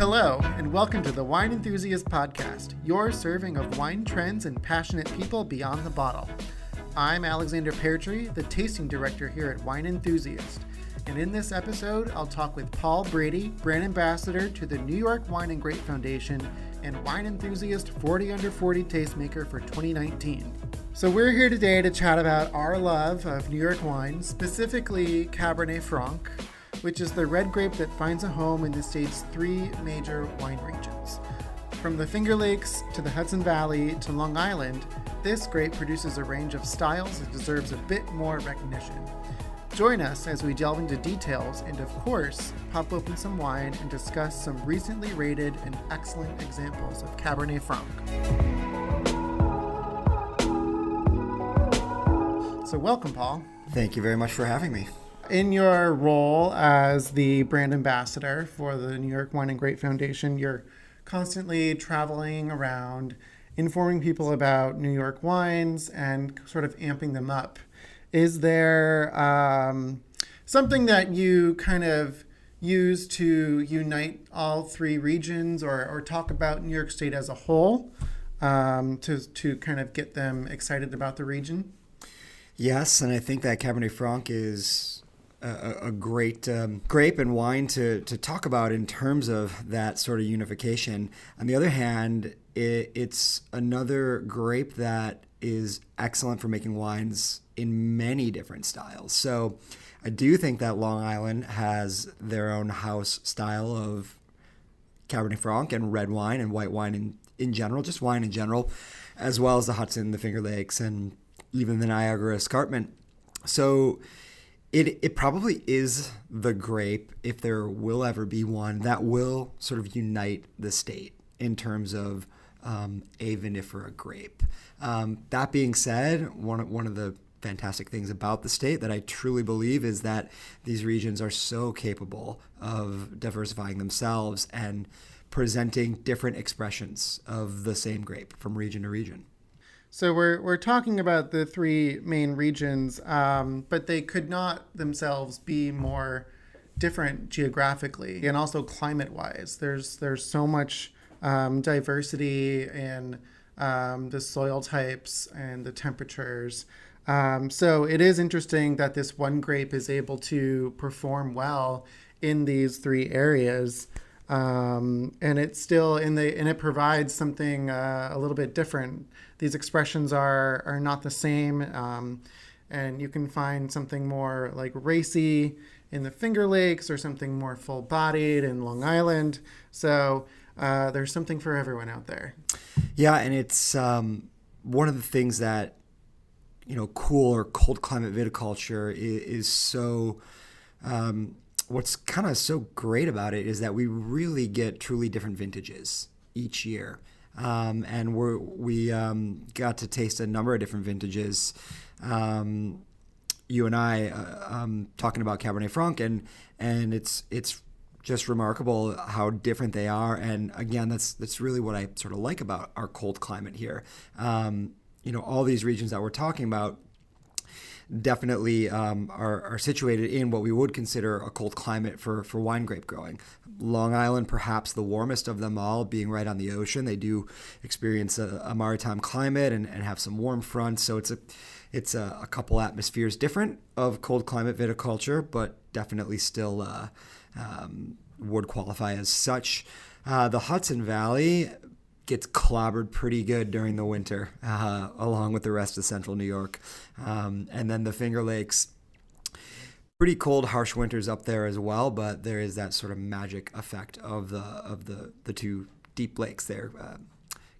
Hello, and welcome to the Wine Enthusiast Podcast, your serving of wine trends and passionate people beyond the bottle. I'm Alexander Peartree, the tasting director here at Wine Enthusiast, and in this episode, I'll talk with Paul Brady, brand ambassador to the New York Wine and Grape Foundation and Wine Enthusiast 40 Under 40 Tastemaker for 2019. So we're here today to chat about our love of New York wine, specifically Cabernet Franc, which is the red grape that finds a home in the state's three major wine regions. From the Finger Lakes to the Hudson Valley to Long Island, this grape produces a range of styles that deserves a bit more recognition. Join us as we delve into details and, of course, pop open some wine and discuss some recently rated and excellent examples of Cabernet Franc. So welcome, Paul. Thank you very much for having me. In your role as the brand ambassador for the New York Wine and Grape Foundation, you're constantly traveling around, informing people about New York wines and sort of amping them up. Is there something that you kind of use to unite all three regions or talk about New York State as a whole to kind of get them excited about the region? Yes, and I think that Cabernet Franc is a great grape and wine to talk about in terms of that sort of unification. On the other hand, it's another grape that is excellent for making wines in many different styles. So I do think that Long Island has their own house style of Cabernet Franc and red wine and white wine in general, just wine in general, as well as the Hudson, the Finger Lakes, and even the Niagara Escarpment. So it probably is the grape, if there will ever be one, that will sort of unite the state in terms of a vinifera grape. That being said, one of the fantastic things about the state that I truly believe is that these regions are so capable of diversifying themselves and presenting different expressions of the same grape from region to region. So we're talking about the three main regions, but they could not themselves be more different geographically and also climate-wise. There's so much diversity in the soil types and the temperatures. So it is interesting that this one grape is able to perform well in these three areas. And it's still and it provides something a little bit different. These expressions are not the same, and you can find something more like racy in the Finger Lakes or something more full-bodied in Long Island. So there's something for everyone out there. Yeah, and it's one of the things that cool or cold climate viticulture is so. What's kind of so great about it is that we really get truly different vintages each year. And we got to taste a number of different vintages. You and I talking about Cabernet Franc, and it's just remarkable how different they are. And again, that's really what I sort of like about our cold climate here. All these regions that we're talking about definitely are situated in what we would consider a cold climate for wine grape growing. Long Island, perhaps the warmest of them all, being right on the ocean. They do experience a maritime climate and have some warm fronts, so it's a couple atmospheres different of cold climate viticulture, but definitely still would qualify as such. The Hudson Valley gets clobbered pretty good during the winter, along with the rest of central New York. And then the Finger Lakes, pretty cold, harsh winters up there as well, but there is that sort of magic effect of the two deep lakes there,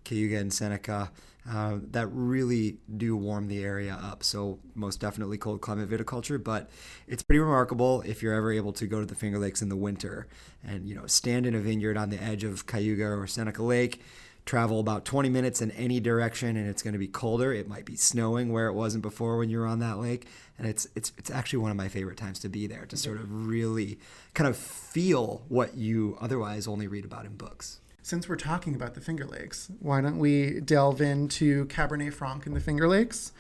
Cayuga and Seneca, that really do warm the area up. So most definitely cold climate viticulture, but it's pretty remarkable if you're ever able to go to the Finger Lakes in the winter and stand in a vineyard on the edge of Cayuga or Seneca Lake, travel about 20 minutes in any direction, and it's going to be colder. It might be snowing where it wasn't before when you were on that lake. And it's actually one of my favorite times to be there, to sort of really kind of feel what you otherwise only read about in books. Since we're talking about the Finger Lakes, why don't we delve into Cabernet Franc in the Finger Lakes?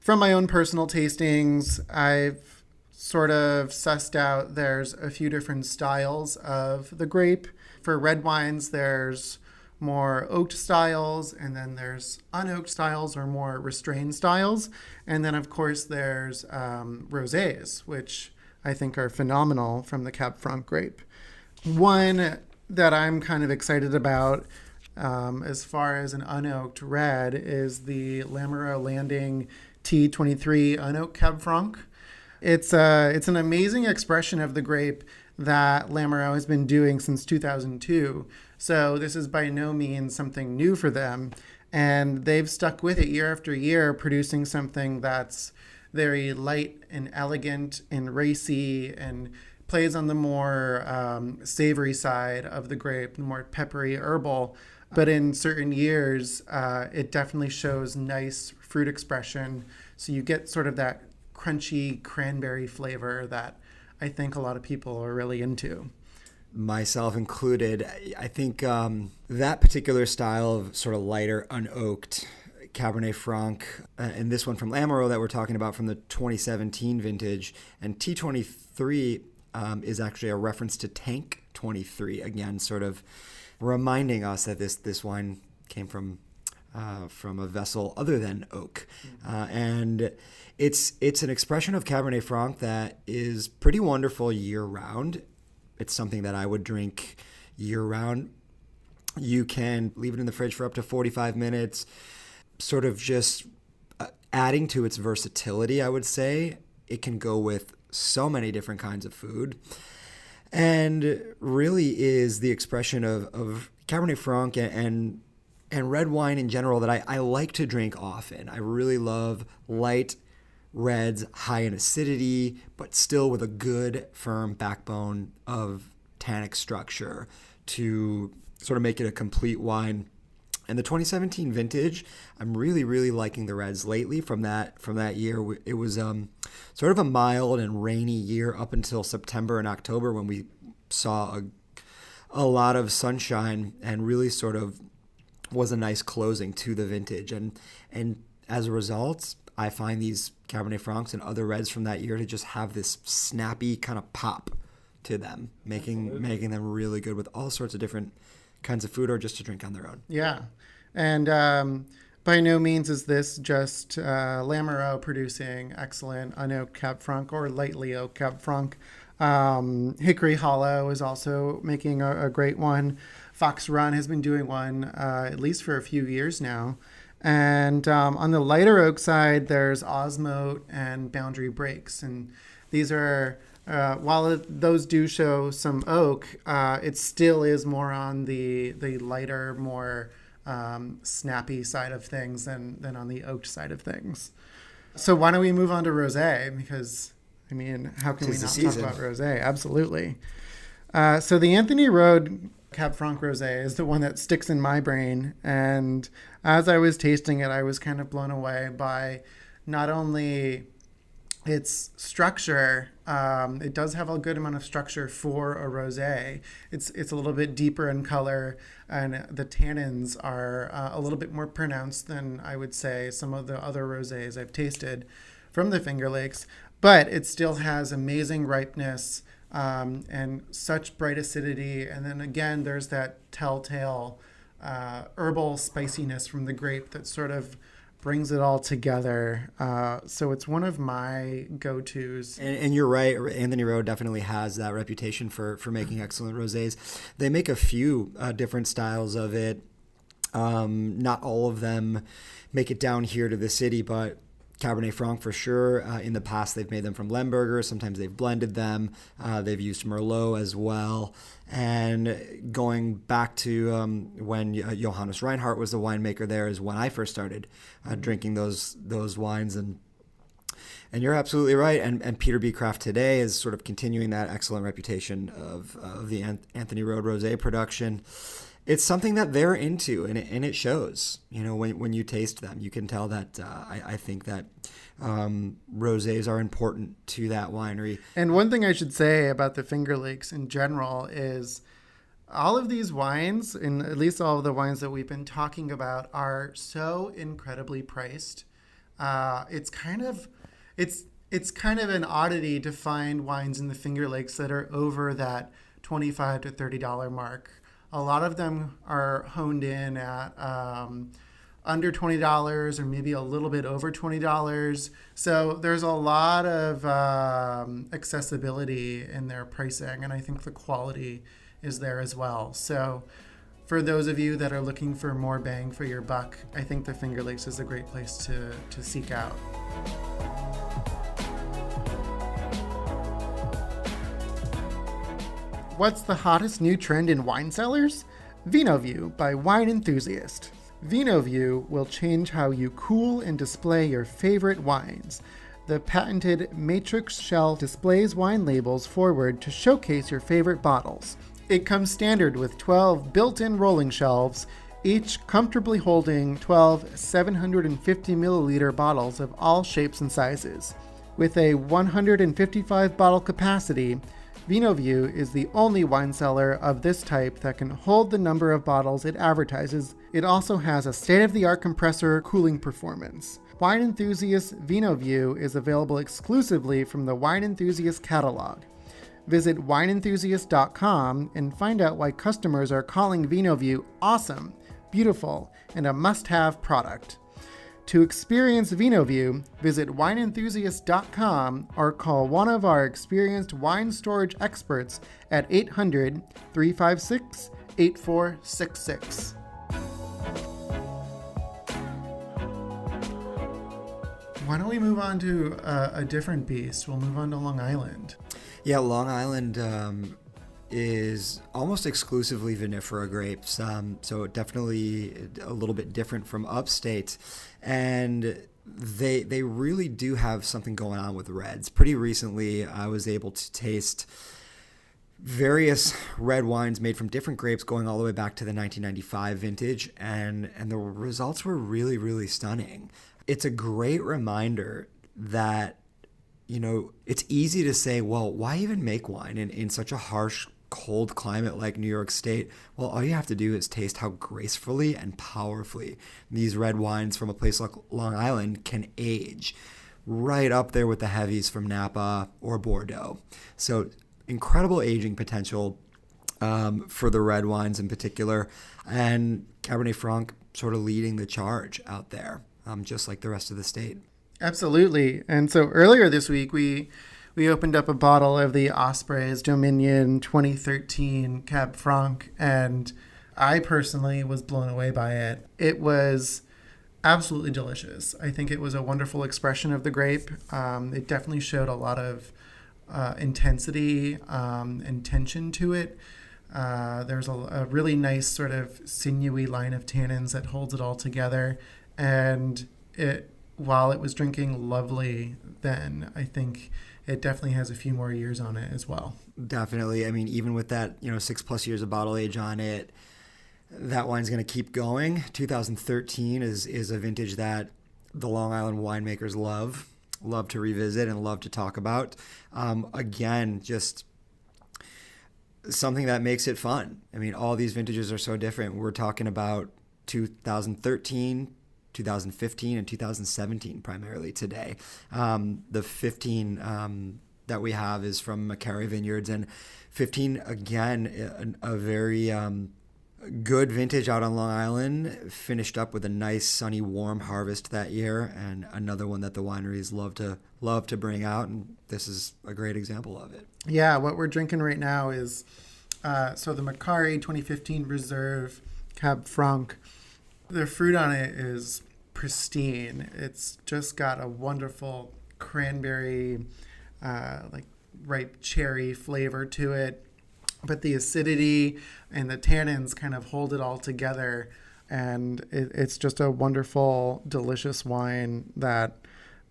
From my own personal tastings, I've sort of sussed out there's a few different styles of the grape. For red wines, there's more oaked styles, and then there's unoaked styles or more restrained styles. And then, of course, there's rosés, which I think are phenomenal from the Cab Franc grape. One that I'm kind of excited about as far as an unoaked red is the Lamoureux Landing T23 unoaked Cab Franc. It's an amazing expression of the grape that Lamoureux has been doing since 2002. So this is by no means something new for them. And they've stuck with it year after year, producing something that's very light and elegant and racy and plays on the more savory side of the grape, more peppery, herbal. But in certain years, it definitely shows nice fruit expression. So you get sort of that crunchy cranberry flavor that I think a lot of people are really into. Myself included. I think that particular style of sort of lighter, unoaked Cabernet Franc, and this one from Lamoureux that we're talking about from the 2017 vintage, and T23 is actually a reference to Tank 23, again, sort of reminding us that this wine came from a vessel other than oak. And it's an expression of Cabernet Franc that is pretty wonderful year-round. It's something that I would drink year-round. You can leave it in the fridge for up to 45 minutes, sort of just adding to its versatility, I would say. It can go with so many different kinds of food. And really is the expression of Cabernet Franc and red wine in general that I like to drink often. I really love light reds, high in acidity, but still with a good, firm backbone of tannic structure to sort of make it a complete wine. And the 2017 vintage, I'm really, really liking the reds lately from that year. It was sort of a mild and rainy year up until September and October when we saw a lot of sunshine and really sort of was a nice closing to the vintage. And as a result, I find these Cabernet Francs and other reds from that year to just have this snappy kind of pop to them, making them really good with all sorts of different kinds of food or just to drink on their own. Yeah. And by no means is this just Lamoureux producing excellent unoaked Cab Franc or lightly oaked Cab Franc. Hickory Hollow is also making a great one. Fox Run has been doing one at least for a few years now. And on the lighter oak side, there's Osmote and Boundary Breaks. And these are, while those do show some oak, it still is more on the lighter, more snappy side of things than on the oaked side of things. So why don't we move on to rosé? Because, I mean, how can we not talk about rosé? Absolutely. So the Anthony Road Cab Franc Rosé is the one that sticks in my brain. And as I was tasting it, I was kind of blown away by not only its structure. It does have a good amount of structure for a rosé. It's a little bit deeper in color, and the tannins are a little bit more pronounced than I would say some of the other rosés I've tasted from the Finger Lakes. But it still has amazing ripeness and such bright acidity. And then again, there's that telltale herbal spiciness from the grape that sort of brings it all together. So it's one of my go-tos. And you're right. Anthony Road definitely has that reputation for making excellent rosés. They make a few different styles of it. Not all of them make it down here to the city, but Cabernet Franc for sure. In the past, they've made them from Lemberger. Sometimes they've blended them. They've used Merlot as well. And going back to when Johannes Reinhardt was the winemaker there is when I first started drinking those wines. And you're absolutely right. And Peter B. Craft today is sort of continuing that excellent reputation of the Anthony Road Rosé production. It's something that they're into, and it shows. You know, when you taste them, you can tell that I think that rosés are important to that winery. And one thing I should say about the Finger Lakes in general is all of these wines, and at least all of the wines that we've been talking about, are so incredibly priced. It's It's kind of an oddity to find wines in the Finger Lakes that are over that $25 to $30 mark. A lot of them are honed in at under $20 or maybe a little bit over $20. So there's a lot of accessibility in their pricing, and I think the quality is there as well. So for those of you that are looking for more bang for your buck, I think the Finger Lakes is a great place to seek out. What's the hottest new trend in wine cellars? VinoView by Wine Enthusiast. VinoView will change how you cool and display your favorite wines. The patented matrix shelf displays wine labels forward to showcase your favorite bottles. It comes standard with 12 built-in rolling shelves, each comfortably holding 12 750 milliliter bottles of all shapes and sizes. With a 155 bottle capacity, VinoView is the only wine cellar of this type that can hold the number of bottles it advertises. It also has a state-of-the-art compressor cooling performance. Wine Enthusiast VinoView is available exclusively from the Wine Enthusiast catalog. Visit wineenthusiast.com and find out why customers are calling VinoView awesome, beautiful, and a must-have product. To experience VinoView, visit wineenthusiast.com or call one of our experienced wine storage experts at 800-356-8466. Why don't we move on to a different beast? We'll move on to Long Island. Yeah, Long Island is almost exclusively vinifera grapes, so definitely a little bit different from upstate, and they really do have something going on with reds. Pretty recently, I was able to taste various red wines made from different grapes going all the way back to the 1995 vintage, and the results were really, really stunning. It's a great reminder that, you know, it's easy to say, well, why even make wine in such a harsh, cold climate like New York State? Well, all you have to do is taste how gracefully and powerfully these red wines from a place like Long Island can age, right up there with the heavies from Napa or Bordeaux. So incredible aging potential for the red wines in particular, and Cabernet Franc sort of leading the charge out there, just like the rest of the state. Absolutely. And so earlier this week, we opened up a bottle of the Osprey's Dominion 2013 Cab Franc, and I personally was blown away by it. It was absolutely delicious. I think it was a wonderful expression of the grape. It definitely showed a lot of intensity and tension to it. There's a really nice sort of sinewy line of tannins that holds it all together. And while it was drinking lovely then, I think it definitely has a few more years on it as well. Definitely. I mean, even with that, 6+ years of bottle age on it, that wine's going to keep going. 2013 is a vintage that the Long Island winemakers love to revisit and love to talk about. Again, just something that makes it fun. I mean, all these vintages are so different. We're talking about 2013, 2015, and 2017 primarily today. The 15 that we have is from McCary Vineyards, and 15, again, a very good vintage out on Long Island, finished up with a nice sunny warm harvest that year, and another one that the wineries love to bring out, and this is a great example of it. Yeah, what we're drinking right now is so the McCary 2015 Reserve Cab Franc. The fruit on it is pristine. It's just got a wonderful cranberry, like ripe cherry flavor to it. But the acidity and the tannins kind of hold it all together. And it's just a wonderful, delicious wine that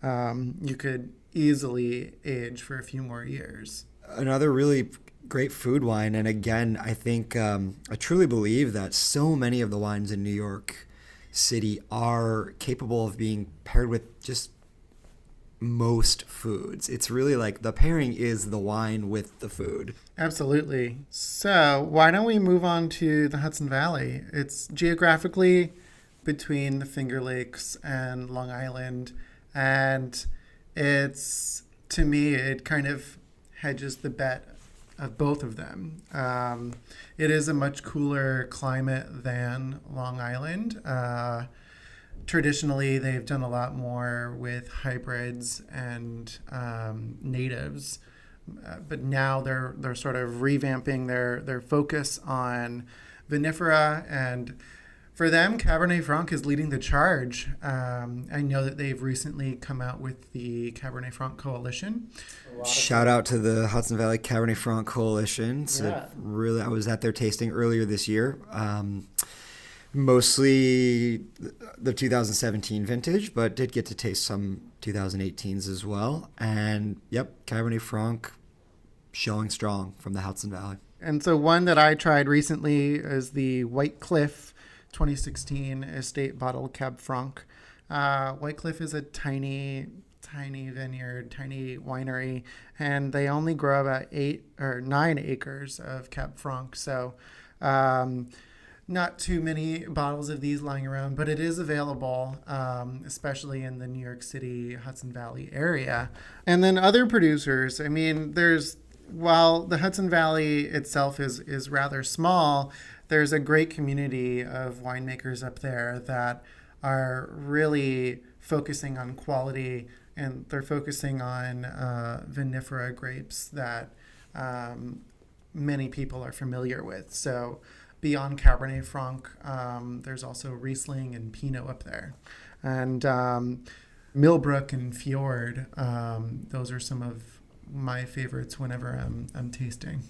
you could easily age for a few more years. Another really great food wine. And again, I think I truly believe that so many of the wines in New York City are capable of being paired with just most foods. It's really like the pairing is the wine with the food. Absolutely. So why don't we move on to the Hudson Valley? It's geographically between the Finger Lakes and Long Island, and it's to me, it kind of hedges the bet of both of them. It is a much cooler climate than Long Island. Traditionally, they've done a lot more with hybrids and natives, but now they're sort of revamping their focus on vinifera, and for them, Cabernet Franc is leading the charge. I know that they've recently come out with the Cabernet Franc Coalition. Shout out to the Hudson Valley Cabernet Franc Coalition. So Yeah. really, I was at their tasting earlier this year. Mostly the 2017 vintage, but did get to taste some 2018s as well. And yep, Cabernet Franc showing strong from the Hudson Valley. And so one that I tried recently is the White Cliff 2016 Estate Bottle Cab Franc. White Cliff is a tiny vineyard, tiny winery, and they only grow about 8 or 9 acres of Cab Franc. So not too many bottles of these lying around, but it is available, especially in the New York City, Hudson Valley area. And then other producers, I mean, while the Hudson Valley itself is rather small, there's a great community of winemakers up there that are really focusing on quality, and they're focusing on vinifera grapes that many people are familiar with. So beyond Cabernet Franc, there's also Riesling and Pinot up there. And Millbrook and Fjord, those are some of my favorites whenever I'm tasting.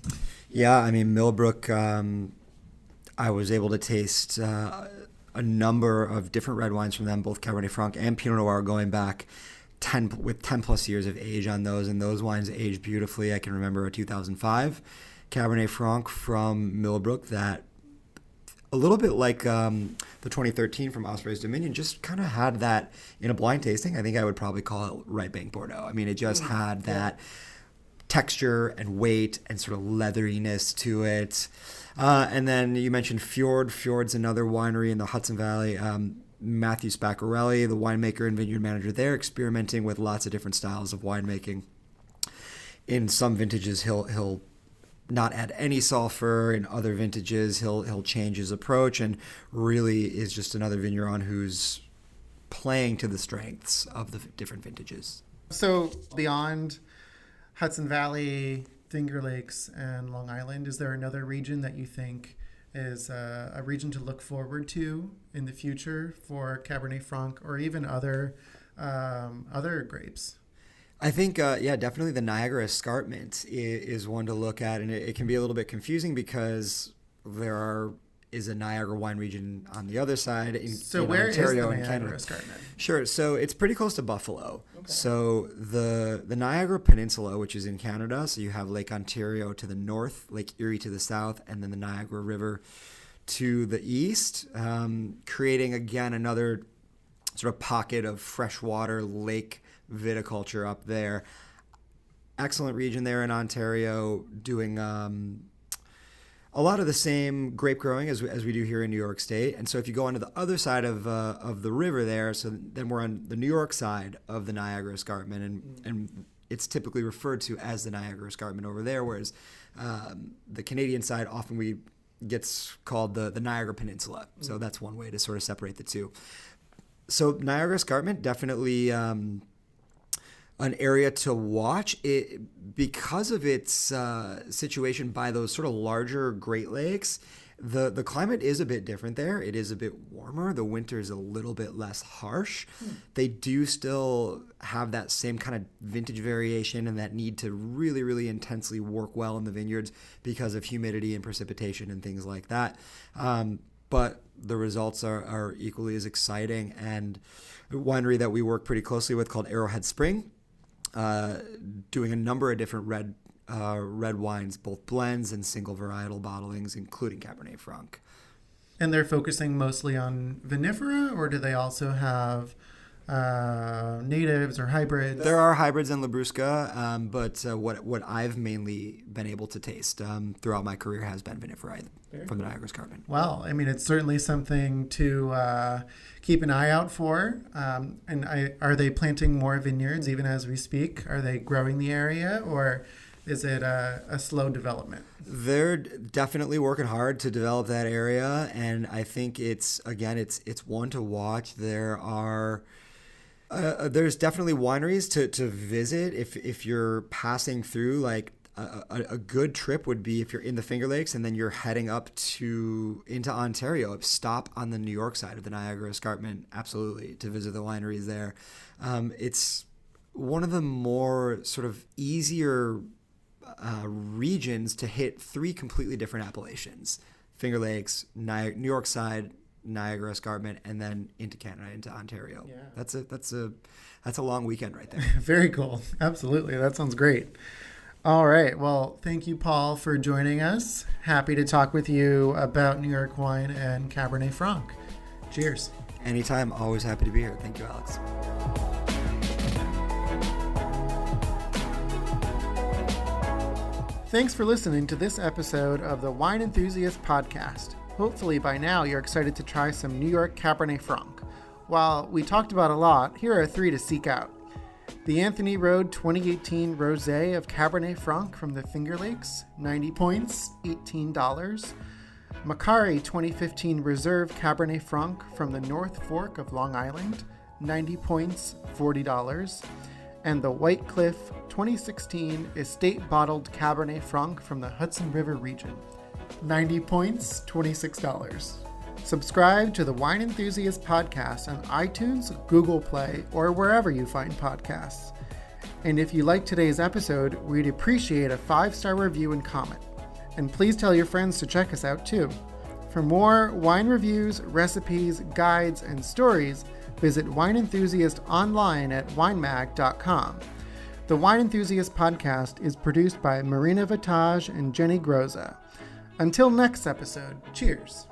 Yeah, I mean, Millbrook, I was able to taste a number of different red wines from them, both Cabernet Franc and Pinot Noir, going back 10 plus years of age on those, and those wines aged beautifully. I can remember a 2005 Cabernet Franc from Millbrook that, a little bit like the 2013 from Osprey's Dominion, just kind of had that in a blind tasting. I think I would probably call it right bank Bordeaux. I mean, it just had that texture and weight and sort of leatheriness to it. And then you mentioned Fjord. Fjord's another winery in the Hudson Valley. Matthew Spaccarelli, the winemaker and vineyard manager there, experimenting with lots of different styles of winemaking. In some vintages, he'll not add any sulfur. In other vintages, he'll change his approach, and really is just another vigneron who's playing to the strengths of the different vintages. So beyond Hudson Valley, Finger Lakes, and Long Island, is there another region that you think is a region to look forward to in the future for Cabernet Franc or even other grapes? I think, definitely the Niagara Escarpment is one to look at, and it can be a little bit confusing because is a Niagara wine region on the other side in where Ontario is the and Niagara Canada. Escarpment? Sure. So it's pretty close to Buffalo. Okay. So the Niagara Peninsula, which is in Canada, so you have Lake Ontario to the north, Lake Erie to the south, and then the Niagara River to the east, creating, again, another sort of pocket of freshwater lake viticulture up there. Excellent region there in Ontario, doing a lot of the same grape growing as we do here in New York State. And so if you go onto the other side of the river there, so then we're on the New York side of the Niagara Escarpment, and it's typically referred to as the Niagara Escarpment over there, whereas the Canadian side often gets called the Niagara Peninsula. So that's one way to sort of separate the two. So Niagara Escarpment, definitely an area to watch because of its situation by those sort of larger Great Lakes. The climate is a bit different there. It is a bit warmer. The winter is a little bit less harsh. They do still have that same kind of vintage variation and that need to really, really intensely work well in the vineyards because of humidity and precipitation and things like that. But the results are equally as exciting. And a winery that we work pretty closely with called Arrowhead Spring, doing a number of different red wines, both blends and single varietal bottlings, including Cabernet Franc. And they're focusing mostly on vinifera, or do they also have natives or hybrids? There are hybrids in Labrusca, but what I've mainly been able to taste throughout my career has been vinifera from the Niagara Escarpment. Well, I mean, it's certainly something to keep an eye out for. Are they planting more vineyards even as we speak? Are they growing the area, or is it a slow development? They're definitely working hard to develop that area, and I think it's one to watch. There's definitely wineries to visit if you're passing through. Like a good trip would be if you're in the Finger Lakes and then you're heading up into Ontario. Stop on the New York side of the Niagara Escarpment, absolutely, to visit the wineries there. It's one of the more sort of easier regions to hit three completely different appellations: Finger Lakes, New York side, Niagara Escarpment, and then into Canada, into Ontario. Yeah. That's a long weekend right there. Very cool. Absolutely. That sounds great. All right. Well, thank you, Paul, for joining us. Happy to talk with you about New York wine and Cabernet Franc. Cheers. Anytime. Always happy to be here. Thank you, Alex. Thanks for listening to this episode of the Wine Enthusiast Podcast. Hopefully by now you're excited to try some New York Cabernet Franc. While we talked about a lot, here are three to seek out. The Anthony Road 2018 Rosé of Cabernet Franc from the Finger Lakes, 90 points, $18. Macari 2015 Reserve Cabernet Franc from the North Fork of Long Island, 90 points, $40. And the White Cliff 2016 Estate Bottled Cabernet Franc from the Hudson River region, 90 points, $26. Subscribe to the Wine Enthusiast Podcast on iTunes, Google Play, or wherever you find podcasts. And if you like today's episode, we'd appreciate a 5-star review and comment. And please tell your friends to check us out too. For more wine reviews, recipes, guides, and stories, visit Wine Enthusiast online at winemag.com. The Wine Enthusiast Podcast is produced by Marina Vitage and Jenny Groza. Until next episode, cheers.